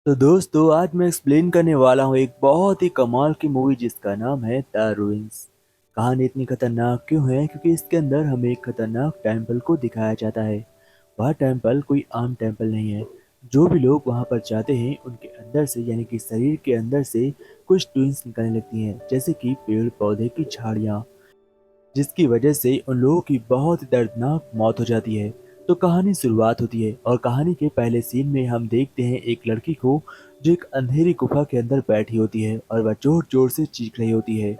तो दोस्तों आज मैं एक्सप्लेन करने वाला हूँ एक बहुत ही कमाल की मूवी जिसका नाम है द रूइंस। कहानी इतनी खतरनाक क्यों है? क्योंकि इसके अंदर हमें एक खतरनाक टेम्पल को दिखाया जाता है। वह टेम्पल कोई आम टेम्पल नहीं है। जो भी लोग वहाँ पर जाते हैं उनके अंदर से यानी कि शरीर के अंदर से कुछ ट्विंस निकलने लगती हैं, जैसे कि पेड़ पौधे की झाड़ियाँ, जिसकी वजह से उन लोगों की बहुत ही दर्दनाक मौत हो जाती है। तो कहानी शुरुआत होती है और कहानी के पहले सीन में हम देखते हैं एक लड़की को जो एक अंधेरी गुफा के अंदर बैठी होती है और वह जोर जोर से चीख रही होती है,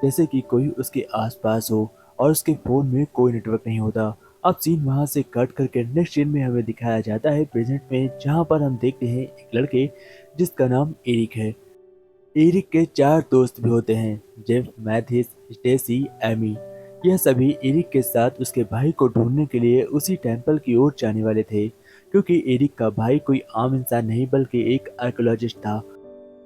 जैसे कि कोई उसके आसपास हो और उसके फोन में कोई नेटवर्क नहीं होता। अब सीन वहां से कट करके नेक्स्ट सीन में हमें दिखाया जाता है प्रेजेंट में, जहां पर हम देखते हैं एक लड़के जिसका नाम एरिक है। एरिक के चार दोस्त भी होते हैं, जेफ, मैथिस, स्टेसी, एमी। यह सभी एरिक के साथ उसके भाई को ढूंढने के लिए उसी टेम्पल की ओर जाने वाले थे, क्योंकि एरिक का भाई कोई आम इंसान नहीं बल्कि एक आर्कियोलॉजिस्ट था।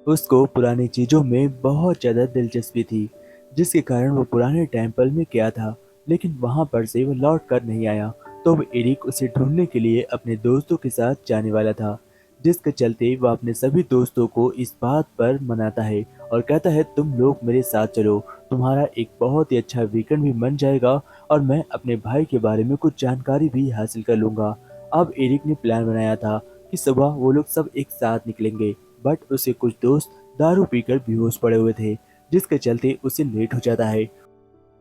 उसको पुरानी चीजों में बहुत ज्यादा दिलचस्पी थी, जिसके कारण वो पुराने टेम्पल में गया था, लेकिन वहां पर से वो लौट कर नहीं आया। तो अब एरिक उसे ढूंढने के लिए अपने दोस्तों के साथ जाने वाला था, जिसके चलते वह अपने सभी दोस्तों को इस बात पर मनाता है और कहता है तुम लोग मेरे साथ चलो, तुम्हारा एक बहुत ही अच्छा वीकेंड भी बन जाएगा और मैं अपने भाई के बारे में कुछ जानकारी भी हासिल कर लूंगा। अब एरिक ने प्लान बनाया था कि सुबह वो लोग सब एक साथ निकलेंगे, बट उसे कुछ दोस्त दारू पीकर बेहोश पड़े हुए थे, जिसके चलते उसे लेट हो जाता है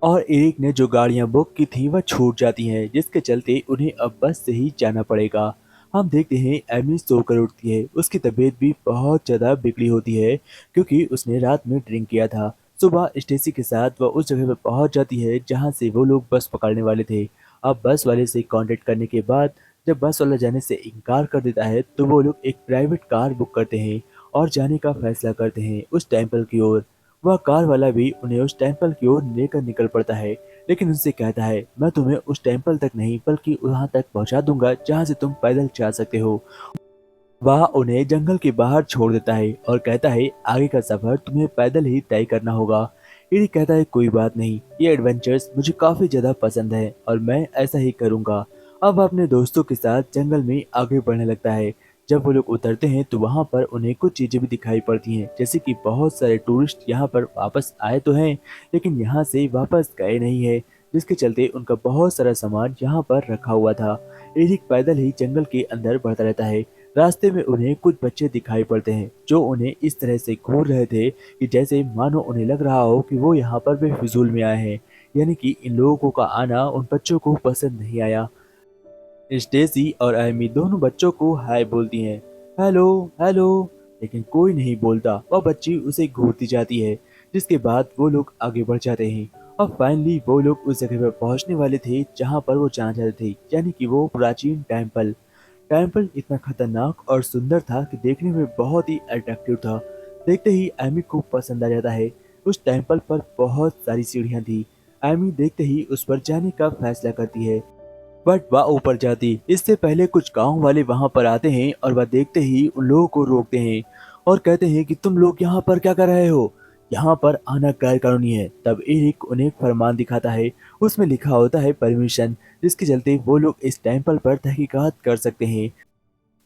और एरिक ने जो गाड़ियां बुक की थी वह छूट जाती हैं, जिसके चलते उन्हें अब बस से ही जाना पड़ेगा। हम देखते हैं एमी सोकर उठती है, उसकी तबीयत भी बहुत ज्यादा बिगड़ी होती है क्योंकि उसने रात में ड्रिंक किया था। सुबह स्टेसी के साथ वह उस जगह पर पहुंच जाती है जहां से वो लोग बस पकड़ने वाले थे। अब बस वाले से कांटेक्ट करने के बाद जब बस वाला जाने से इनकार कर देता है तो वो लोग एक प्राइवेट कार बुक करते हैं और जाने का फैसला करते हैं उस टेम्पल की ओर। वह कार वाला भी उन्हें उस टेम्पल की ओर लेकर निकल पड़ता है, लेकिन उनसे कहता है मैं तुम्हें उस टेम्पल तक नहीं बल्कि वहां तक पहुंचा दूंगा जहां से तुम पैदल जा सकते हो। वह उन्हें जंगल के बाहर छोड़ देता है और कहता है आगे का सफर तुम्हें पैदल ही तय करना होगा। इरी कहता है कोई बात नहीं, ये एडवेंचर्स मुझे काफी ज्यादा पसंद है और मैं ऐसा ही करूंगा। अब वह अपने दोस्तों के साथ जंगल में आगे बढ़ने लगता है। जब वो लोग उतरते हैं तो वहां पर उन्हें कुछ चीजें भी दिखाई पड़ती हैं, जैसे कि बहुत सारे टूरिस्ट यहाँ पर वापस आए तो हैं लेकिन यहाँ से वापस गए नहीं है, जिसके चलते उनका बहुत सारा सामान यहाँ पर रखा हुआ था। एरिक पैदल ही जंगल के अंदर बढ़ता रहता है। रास्ते में उन्हें कुछ बच्चे दिखाई पड़ते हैं जो उन्हें इस तरह से घूर रहे थे कि जैसे मानो उन्हें लग रहा हो कि वो यहाँ पर बेफिजूल में आए हैं, यानी कि इन लोगों का आना उन बच्चों को पसंद नहीं आया। स्टेसी और एमी दोनों बच्चों को हाय बोलती हैं, हेलो हेलो, लेकिन कोई नहीं बोलता। वह बच्ची उसे घूरती जाती है, जिसके बाद वो लोग आगे बढ़ जाते हैं और फाइनली वो लोग उस जगह पर पहुंचने वाले थे जहां पर वो जाना चाहते थे, यानी कि वो प्राचीन टेम्पल। टेम्पल इतना खतरनाक और सुंदर था कि देखने में बहुत ही अट्रैक्टिव था। देखते ही एमी को पसंद आ जाता है। उस टेम्पल पर बहुत सारी सीढ़ियां थी। एमी देखते ही उस पर जाने का फैसला करती है, बट वह ऊपर जाती इससे पहले कुछ गांव वाले वहां पर आते हैं और वह देखते ही उन लोगों को रोकते हैं और कहते हैं कि तुम लोग यहाँ पर क्या कर रहे हो, यहाँ पर आना गैर कानूनी है। तब एरिक उन्हें एक फरमान दिखाता है, उसमें लिखा होता है परमिशन, जिसके चलते वो लोग इस टेम्पल पर तहकीकात कर सकते हैं।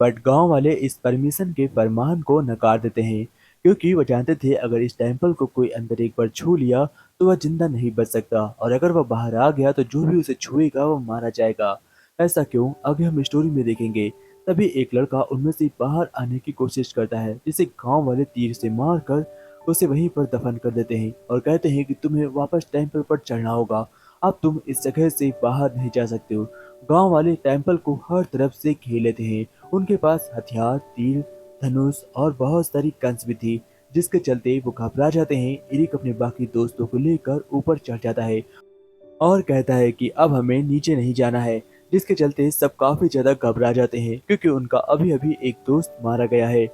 बट गांव वाले इस परमिशन के फरमान को नकार देते हैं, क्योंकि वो जानते थे अगर इस टेम्पल को कोई अंदर एक बार छू लिया तो वह जिंदा नहीं बच सकता और अगर वह बाहर आ गया तो जो भी उसे छुएगा वो मारा जाएगा। ऐसा क्यों, आगे हम स्टोरी में देखेंगे। तभी एक लड़का उनमें से बाहर आने की कोशिश करता है, जिसे गांव वाले तीर से मार कर उसे वहीं पर दफन कर देते हैं और कहते हैं कि तुम्हें वापस टेम्पल पर चढ़ना होगा, अब तुम इस जगह से बाहर नहीं जा सकते हो। गांव वाले टेम्पल को हर तरफ से घेर लेते हैं। उनके पास हथियार, तीर, धनुष और बहुत सारी कंस भी थी, जिसके चलते वो घबरा जाते हैं। एरिक अपने बाकी दोस्तों को लेकर ऊपर चढ़ जाता है और कहता है कि अब हमें नीचे नहीं जाना है, जिसके चलते सब काफी ज्यादा घबरा जाते हैं क्योंकि उनका अभी अभी एक दोस्त मारा गया है।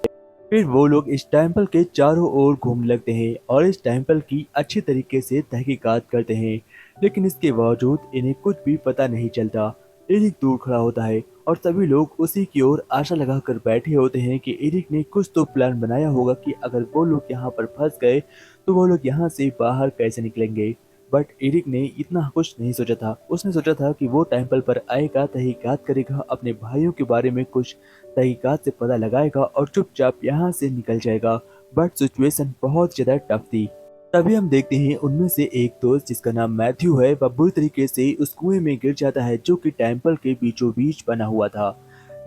फिर वो लोग इस टेम्पल के चारों ओर घूमने लगते हैं और इस टेम्पल की अच्छी तरीके से तहकीकात करते हैं, लेकिन इसके बावजूद इन्हें कुछ भी पता नहीं चलता। एरिक दूर खड़ा होता है और सभी लोग उसी की ओर आशा लगाकर बैठे होते हैं कि एरिक ने कुछ तो प्लान बनाया होगा कि अगर वो लोग यहाँ पर फंस गए तो वो लोग यहाँ से बाहर कैसे निकलेंगे। बट एरिक ने इतना कुछ नहीं सोचा था। उसने सोचा था कि वो टेम्पल पर आएगा, तहकीकात करेगा, अपने भाइयों के बारे में कुछ तहकीकात से पता लगाएगा और चुपचाप यहाँ से निकल जाएगा। बट सिचुएशन बहुत ज़्यादा टफ थी। तभी हम देखते हैं उनमें से एक दोस्त जिसका नाम मैथ्यू है, वह बुरी तरीके से उस कुएं में गिर जाता है जो कि टेम्पल के बीचों बीच बना हुआ था।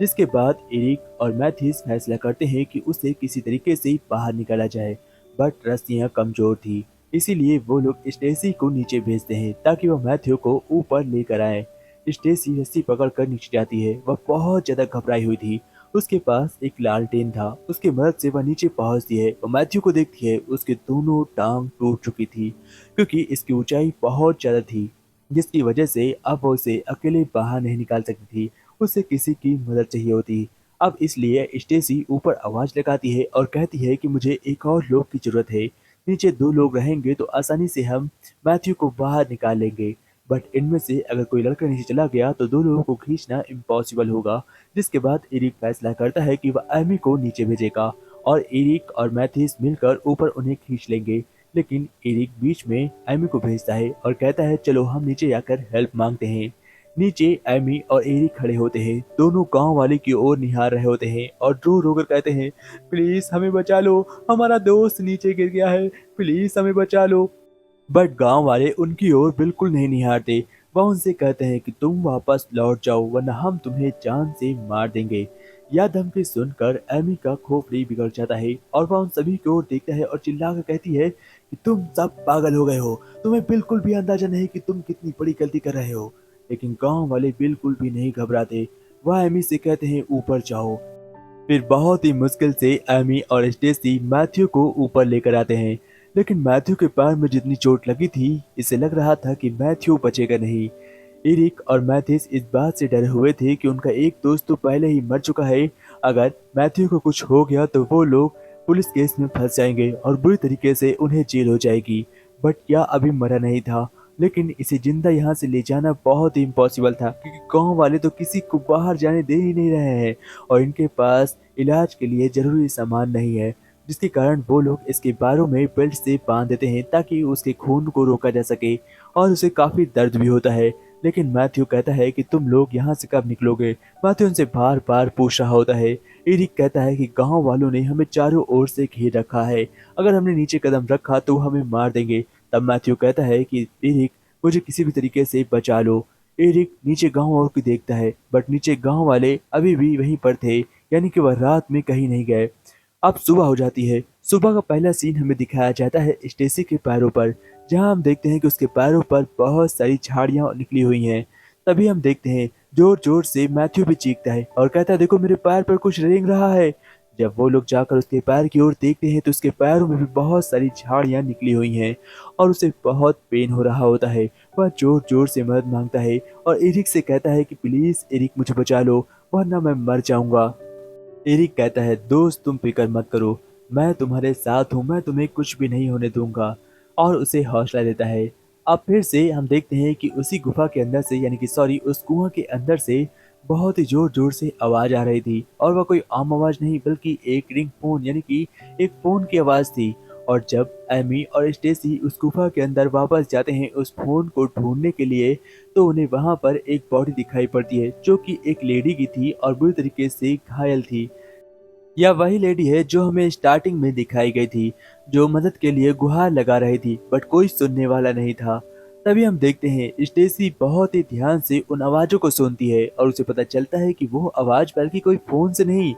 जिसके बाद एरिक और मैथ्यूस फैसला करते हैं कि उसे किसी तरीके से बाहर निकाला जाए। बट रस्सियां कमजोर थी, इसीलिए वो लोग स्टेसी को नीचे भेजते हैं ताकि वह मैथ्यू को ऊपर लेकर आए। स्टेसी रस्सी पकड़कर नीचे जाती है। वह बहुत ज्यादा घबराई हुई थी। उसके पास एक लालटेन था, उसकी मदद से वह नीचे पहुंचती है और मैथ्यू को देखती है। उसके दोनों टांग टूट चुकी थी क्योंकि इसकी ऊंचाई बहुत ज्यादा थी, जिसकी वजह से अब वो उसे अकेले बाहर नहीं निकाल सकती थी। उसे किसी की मदद चाहिए होती। अब इसलिए स्टेसी ऊपर आवाज लगाती है और कहती है कि मुझे एक और लोग की जरूरत है। नीचे 2 लोग रहेंगे तो आसानी से हम मैथ्यू को बाहर निकाल लेंगे। बट इनमें से अगर कोई लड़का नीचे चला गया तो 2 लोगों को खींचना इम्पॉसिबल होगा। जिसके बाद एरिक फैसला करता है कि वह एमी को नीचे भेजेगा और एरिक और मैथ्यूस मिलकर ऊपर उन्हें खींच लेंगे। लेकिन एरिक बीच में एमी को भेजता है और कहता है चलो हम नीचे जाकर हेल्प मांगते हैं। नीचे एमी और एरिक खड़े होते हैं, दोनों गांव वाले की ओर निहार रहे होते हैं और रो रो कर कहते हैं प्लीज हमें बचा लो, हमारा दोस्त नीचे गिर गया है, प्लीज हमें बचा लो। बट गांव वाले उनकी ओर बिल्कुल नहीं निहारते। वह उनसे कहते हैं कि तुम वापस लौट जाओ वरना हम तुम्हें जान से मार देंगे। यह धमकी सुनकर एमी का खोपड़ी बिगड़ जाता है और वह उन सभी की ओर देखता है और चिल्लाकर कहती है कि तुम सब पागल हो गए हो, तुम्हें बिल्कुल भी अंदाजा नहीं कि तुम कितनी बड़ी गलती कर रहे हो। लेकिन गांव वाले बिल्कुल भी नहीं घबराते। वह एमी से कहते हैं ऊपर जाओ। फिर बहुत ही मुश्किल से एमी और स्टेसी मैथ्यू को ऊपर लेकर आते हैं। लेकिन मैथ्यू के पैर में जितनी चोट लगी थी, इसे लग रहा था कि मैथ्यू बचेगा नहीं। एरिक और मैथ्यूस इस बात से डरे हुए थे कि उनका एक दोस्त तो पहले ही मर चुका है। अगर मैथ्यू को कुछ हो गया तो वो लोग पुलिस केस में फंस जाएंगे और बुरी तरीके से उन्हें जेल हो जाएगी। बट यह अभी मरा नहीं था, लेकिन इसे जिंदा यहाँ से ले जाना बहुत ही इम्पॉसिबल था क्योंकि गांव वाले तो किसी को बाहर जाने दे ही नहीं रहे हैं और इनके पास इलाज के लिए जरूरी सामान नहीं है। जिसके कारण वो लोग इसके बारों में बेल्ट से बांध देते हैं ताकि उसके खून को रोका जा सके और उसे काफी दर्द भी होता है। लेकिन मैथ्यू कहता है कि तुम लोग यहाँ से कब निकलोगे। मैथ्यू उनसे बार बार पूछ रहा होता है। एरिक कहता है कि गांव वालों ने हमें चारों ओर से घेर रखा है, अगर हमने नीचे कदम रखा तो हमें मार देंगे। तब मैथ्यू कहता है कि एरिक मुझे किसी भी तरीके से बचा लो। एरिक नीचे गांव वालों को देखता है बट नीचे गांव वाले अभी भी वहीं पर थे, यानी कि वह रात में कहीं नहीं गए। अब सुबह हो जाती है। सुबह का पहला सीन हमें दिखाया जाता है स्टेसी के पैरों पर, जहां हम देखते हैं कि उसके पैरों पर बहुत सारी झाड़ियां निकली हुई हैं। तभी हम देखते हैं जोर जोर से मैथ्यू भी चीखता है और कहता है देखो मेरे पैर पर कुछ रेंग रहा है। जब वो लोग जाकर उसके पैर की ओर देखते हैं तो उसके पैरों में भी बहुत सारी झाड़ियां निकली हुई हैं और उसे बहुत पेन हो रहा होता है। वह जोर जोर से मदद मांगता है और एरिक से कहता है कि प्लीज एरिक मुझे बचा लो वरना मैं मर जाऊंगा। एरिक कहता है दोस्त तुम फिक्र मत करो, मैं तुम्हारे साथ हूँ, मैं तुम्हें कुछ भी नहीं होने दूंगा और उसे हौसला देता है। अब फिर से हम देखते हैं कि उसी गुफा के अंदर से यानी कि सॉरी उस कुआं के अंदर से बहुत ही जोर जोर से आवाज आ रही थी और वह कोई आम आवाज नहीं बल्कि एक रिंग फोन यानी कि एक फोन की आवाज थी। और जब एमी और स्टेसी उस गुफा के अंदर वापस जाते हैं उस फोन को ढूंढने के लिए तो उन्हें वहां पर एक बॉडी दिखाई पड़ती है जो कि एक लेडी की थी और बुरी तरीके से घायल थी। यह वही लेडी है जो हमें स्टार्टिंग में दिखाई गई थी, जो मदद के लिए गुहार लगा रही थी बट कोई सुनने वाला नहीं था। तभी हम देखते हैं स्टेसी बहुत ही ध्यान से उन आवाजों को सुनती है और उसे पता चलता है कि वो आवाज बल्कि कोई फोन से नहीं,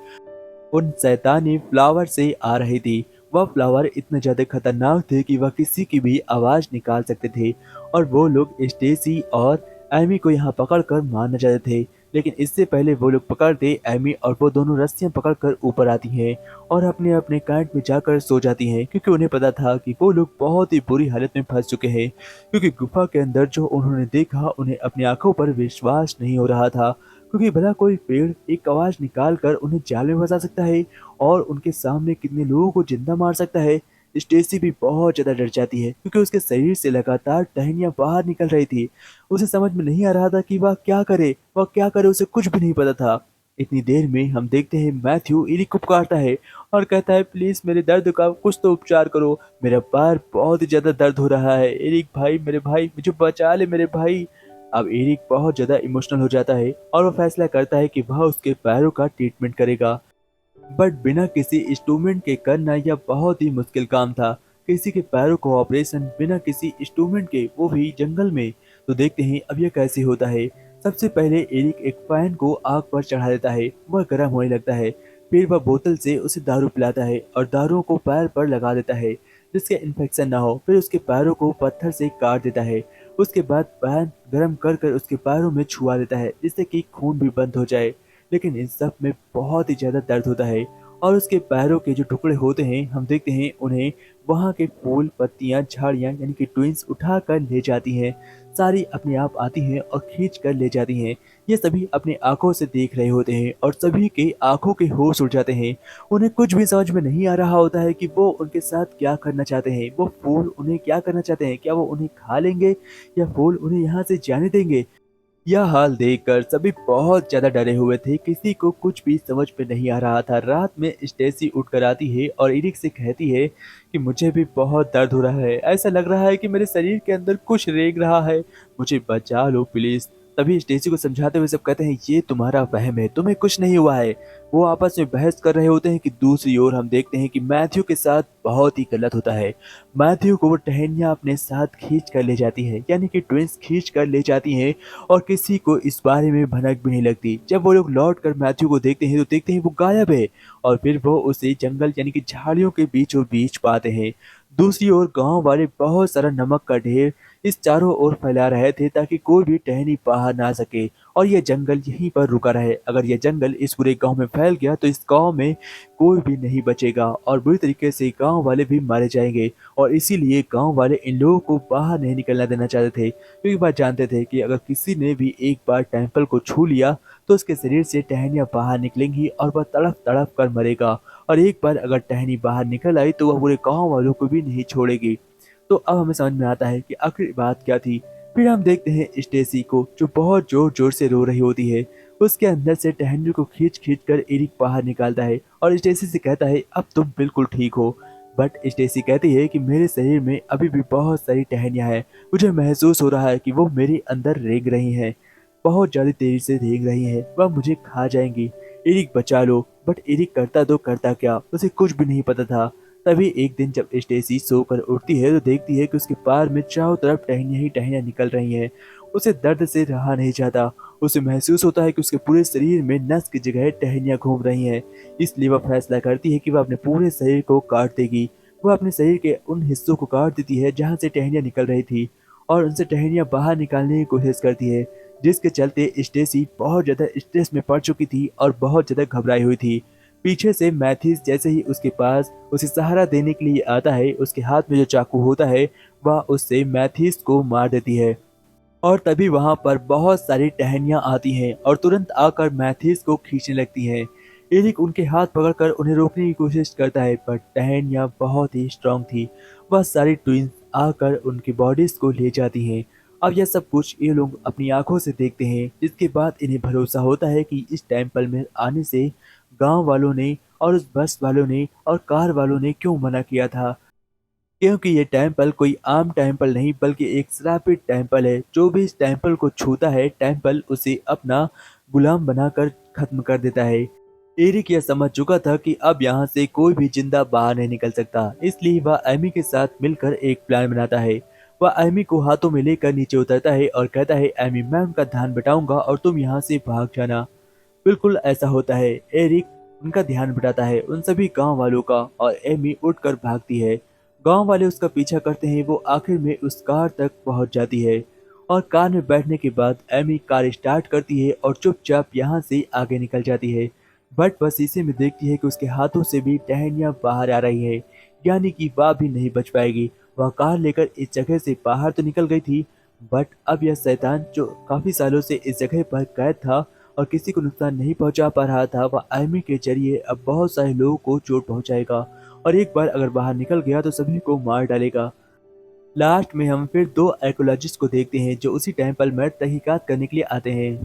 उन शैतानी फ्लावर से आ रही थी। वह फ्लावर इतने ज्यादा खतरनाक थे कि वह किसी की भी आवाज निकाल सकते थे और वो लोग स्टेसी और एमी को यहाँ पकड़ कर मारना चाहते थे। लेकिन इससे पहले वो लोग पकड़ते एमी और वो दोनों रस्सियां पकड़कर ऊपर आती हैं और अपने अपने कैंट में जाकर सो जाती हैं क्योंकि उन्हें पता था कि वो लोग बहुत ही बुरी हालत में फंस चुके हैं। क्योंकि गुफा के अंदर जो उन्होंने देखा उन्हें अपनी आंखों पर विश्वास नहीं हो रहा था। क्योंकि भला कोई पेड़ एक आवाज निकाल कर उन्हें जाल में फंसा सकता है और उनके सामने कितने लोगों को जिंदा मार सकता है। स्टेसी भी बहुत ज्यादा डर जाती है क्योंकि उसके शरीर से लगातार टहनियां बाहर निकल रही थी। उसे समझ में नहीं आ रहा था कि वह क्या करे, उसे कुछ भी नहीं पता था। इतनी देर में हम देखते हैं मैथ्यू एरिक को पुकारता है और कहता है प्लीज मेरे दर्द का कुछ तो उपचार करो, मेरा पैर बहुत ही ज्यादा दर्द हो रहा है, एरिक भाई मेरे भाई मुझे बचा ले मेरे भाई। अब एरिक बहुत ज्यादा इमोशनल हो जाता है और वो फैसला करता है कि वह उसके पैरों का ट्रीटमेंट करेगा। बट बिना किसी इंस्ट्रूमेंट के करना यह बहुत ही मुश्किल काम था। किसी के पैरों को ऑपरेशन बिना किसी इंस्ट्रूमेंट के, वो भी जंगल में। तो देखते हैं अब यह कैसे होता है। सबसे पहले एरिक एक फैन को आग पर चढ़ा देता है, वह गर्म होने लगता है। फिर वह बोतल से उसे दारू पिलाता है और दारू को पैर पर लगा देता है जिससे इन्फेक्शन ना हो। फिर उसके पैरों को पत्थर से काट देता है। उसके बाद पैन गर्म कर कर उसके पैरों में छुआ देता है जिससे कि खून भी बंद हो जाए। लेकिन इन सब में बहुत ही ज्यादा दर्द होता है और उसके पैरों के जो टुकड़े होते हैं, हम देखते हैं उन्हें वहां के फूल, पत्तियां, झाड़ियां यानी कि ट्विंस उठा कर ले जाती हैं। सारी अपने आप आती हैं और खींच कर ले जाती हैं। ये सभी अपनी आंखों से देख रहे होते हैं और सभी के आंखों के होश उड़ जाते हैं। उन्हें कुछ भी समझ में नहीं आ रहा होता है कि वो उनके साथ क्या करना चाहते हैं। वो फूल उन्हें क्या करना चाहते हैं, क्या वो उन्हें खा लेंगे या फूल उन्हें यहाँ से जाने देंगे। यह हाल देखकर सभी बहुत ज्यादा डरे हुए थे, किसी को कुछ भी समझ में नहीं आ रहा था। रात में स्टेसी उठकर आती है और एरिक से कहती है कि मुझे भी बहुत दर्द हो रहा है, ऐसा लग रहा है कि मेरे शरीर के अंदर कुछ रेंग रहा है, मुझे बचा लो प्लीज। तभी स्टेसी को समझाते हुए सब कहते हैं ये तुम्हारा वहम है, तुम्हें कुछ नहीं हुआ है। वो आपस में बहस कर रहे होते हैं कि दूसरी ओर हम देखते हैं कि मैथ्यू के साथ बहुत ही गलत होता है। मैथ्यू को वो टहनियां अपने साथ खींच कर ले जाती है, यानी कि ट्विंस खींच कर ले जाती हैं और किसी को इस बारे में भनक भी नहीं लगती। जब वो लोग लौट कर मैथ्यू को देखते हैं तो देखते हैं वो गायब है और फिर वो उसे जंगल यानी कि झाड़ियों के बीचों बीच पाते हैं। दूसरी ओर गांव वाले बहुत सारा नमक का ढेर इस चारों ओर फैला रहे थे ताकि कोई भी टहनी बाहर ना सके और यह जंगल यहीं पर रुका रहे। अगर यह जंगल इस पूरे गांव में फैल गया तो इस गांव में कोई भी नहीं बचेगा और बुरी तरीके से गांव वाले भी मारे जाएंगे। और इसीलिए गांव वाले इन लोगों को बाहर नहीं निकलना देना चाहते थे, क्योंकि वह जानते थे कि अगर किसी ने भी एक बार टेम्पल को छू लिया तो उसके शरीर से टहनियां बाहर निकलेंगी और वह तड़प तड़प कर मरेगा। और एक बार अगर टहनी बाहर निकल आई तो वह पूरे गांव वालों को भी नहीं छोड़ेगी। तो अब हमें समझ में आता है कि आखिर बात क्या थी। फिर हम देखते हैं स्टेसी को जो बहुत जोर जोर से रो रही होती है। उसके अंदर से टहनी को खींच खींच कर एरिक बाहर निकालता है और स्टेसी से कहता है अब तुम बिल्कुल ठीक हो। बट स्टेसी कहती है कि मेरे शरीर में अभी भी बहुत सारी टहनियां हैं, मुझे महसूस हो रहा है कि वो मेरे अंदर रेंग रही हैं, बहुत ज्यादा तेजी से रेंग रही हैं, वह मुझे खा जाएंगी। एरिक बचा लो। बट एरिक करता तो करता क्या, उसे कुछ भी नहीं पता था। तभी एक दिन जब स्टेसी सोकर उठती है तो देखती है कि उसके पैर में चारों तरफ टहनियां ही टहनियां निकल रही हैं। उसे दर्द से रहा नहीं जाता। उसे महसूस होता है कि उसके पूरे शरीर में नस की जगह टहनियां घूम रही हैं। इसलिए वह फैसला करती है कि वह अपने पूरे शरीर को काट देगी। वह अपने शरीर के उन हिस्सों को काट देती है जहां से टहनियां निकल रही थी और उनसे टहनियां बाहर निकालने की कोशिश करती है, जिसके चलते स्टेसी बहुत ज्यादा स्ट्रेस में पड़ चुकी थी और बहुत ज्यादा घबराई हुई थी। पीछे से मैथिस जैसे ही उसके पास उसे सहारा देने के लिए आता है, उसके हाथ में जो चाकू होता है वह उससे मैथिस को मार देती है। और तभी वहां पर बहुत सारी टहनियां आती हैं और तुरंत आकर मैथिस को खींचने लगती हैं। एरिक उनके हाथ पकड़कर उन्हें रोकने की कोशिश करता है पर टहनियां बहुत ही स्ट्रांग थी। वह सारी ट्विंस आकर उनकी बॉडीज को ले जाती हैं। अब यह सब कुछ ये लोग अपनी आंखों से देखते हैं, जिसके बाद इन्हें भरोसा होता है कि इस टेम्पल में आने से गांव वालों ने और उस बस वालों ने और कार वालों ने क्यों मना किया था, क्योंकि ये टेम्पल कोई आम टेम्पल नहीं बल्कि एक श्रापित टेम्पल है। जो भी इस टेम्पल को छूता है टेम्पल उसे अपना गुलाम बनाकर खत्म कर देता है। एरिक यह समझ चुका था कि अब यहाँ से कोई भी जिंदा बाहर नहीं निकल सकता, इसलिए वह एमी के साथ मिलकर एक प्लान बनाता है। वह एमी को हाथों में लेकर नीचे उतरता है और कहता है एमी मैं उनका ध्यान बटाऊंगा और तुम यहाँ से भाग जाना। बिल्कुल ऐसा होता है। एरिक उनका ध्यान बटाता है उन सभी गांव वालों का और एमी उठकर भागती है। गांव वाले उसका पीछा करते हैं, वो आखिर में उस कार तक पहुंच जाती है और कार में बैठने के बाद एमी कार स्टार्ट करती है और चुपचाप यहाँ से आगे निकल जाती है। बट वह शीशे में देखती है कि उसके हाथों से भी टहनियां बाहर आ रही है, यानी कि वह भी नहीं बच पाएगी। वह कार लेकर इस जगह से बाहर तो निकल गई थी, बट अब यह शैतान जो काफी सालों से इस जगह पर कैद था और किसी को नुकसान नहीं पहुंचा पा रहा था, वह एमी के जरिए अब बहुत सारे लोगों को चोट पहुंचाएगा और एक बार अगर बाहर निकल गया तो सभी को मार डालेगा। लास्ट में हम फिर दो आर्कोलॉजिस्ट को देखते हैं जो उसी टेम्पल में तहकीकात करने के लिए आते हैं।